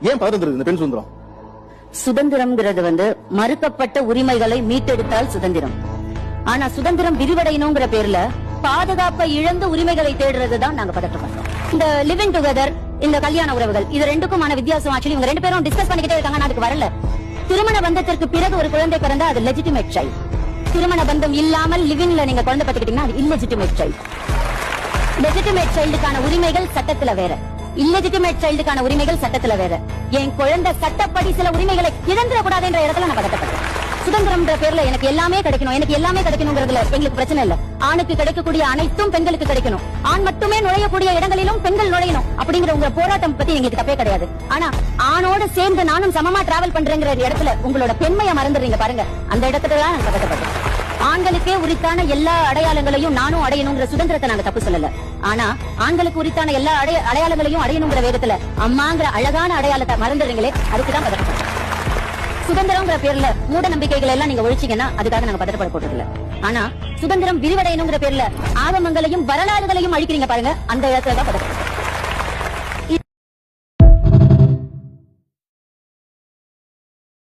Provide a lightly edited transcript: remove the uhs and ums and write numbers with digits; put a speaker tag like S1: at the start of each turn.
S1: ஏன் பதறுது இந்த பெண் சுதந்திரம்?
S2: சுதந்திரம்ங்கிறது மறுக்கப்பட்ட உரிமைகளை மீட்டெடுத்தால் சுதந்திரம். ஆனா சுதந்திரம் விரிவடையணுங்கிற பேர்ல பாதுகாப்பை இழந்து உரிமைகளை தேடுறதுதான் நாங்க பதற்றப்படுறோம். இந்த லிவிங் டுகெதர், இந்த கல்யாண உறவுகள், இது ரெண்டுக்குமான வித்தியாசம் ஆக்சுவலி இவங்க 2 பேரும் டிஸ்கஸ் பண்ணிக்கிட்டே இருக்காங்க. நான் அதுக்கு வரல. திருமண பந்தத்திற்கு பிறகு ஒரு குழந்தை பிறந்தா அது லெஜிட்டிமேட் சைல்ட். திருமண பந்தம் இல்லாமல் லிவிங்ல நீங்க குழந்தை பத்துக்கிட்டீங்கன்னா அது இல்லெஜிட்டிமேட் சைல்ட். லெஜிட்டிமேட் சைல்டுக்கான உரிமைகள் சட்டத்துல வேற, இல்லெஜிட்டிமேட் சைல்டுக்கான உரிமைகள் சட்டத்துல வேற. என் குழந்தை சட்டப்படி சில உரிமைகளை இழந்துடக்கூடாது என்ற இடத்துல நான் பதட்டப்படுறேன். சுதந்திரம்ன்ற பேர்ல எனக்கு எல்லாமே கிடைக்கணும், எனக்கு எல்லாமே கிடைக்கணுங்கிறதுல எங்களுக்கு பிரச்சனை இல்ல. ஆணுக்கு கிடைக்கக்கூடிய அனைத்தும் பெண்களுக்கு கிடைக்கணும், ஆண் மட்டுமே நுழையக்கூடிய இடங்களிலும் பெண்கள் நுழையணும் அப்படிங்கிற உங்க போராட்டம் பத்தி எங்களுக்கு தப்பே கிடையாது. ஆனா ஆணோட சேர்ந்து நானும் சமமா டிராவல் பண்றேங்கிற இடத்துல உங்களோட பெண்மையை மறந்துடுறீங்க பாருங்க. அந்த இடத்துல தான் நான் பதட்டப்படுறேன். ஆண்களுக்கே உரித்தான எல்லா அடையாளங்களையும் நானும் அடையணுங்கிற சுதந்திரத்தை நாங்க தப்பு சொல்லல. ஆனா ஆண்களுக்கு உரித்தான எல்லா அடையாளங்களையும் அடையணுங்கிற வேகத்துல அம்மாங்கிற அழகான அடையாளத்தை மறந்துடுறீங்களே, அதுக்குதான் பதட்டப்படுறோம். சுதந்திரம்ங்கிற பேர்ல மூட நம்பிக்கைகள் எல்லாம் நீங்க ஒழிச்சீங்கன்னா அதுக்காக நாங்க பதட்டப்பட போறதில்ல. ஆனா சுதந்திரம் விரிவடையணுங்கிற பேர்ல ஆகமங்களையும் வரலாறுகளையும் அழிக்கிறீங்க பாருங்க, அந்த இடத்துல தான் பதட்டம்.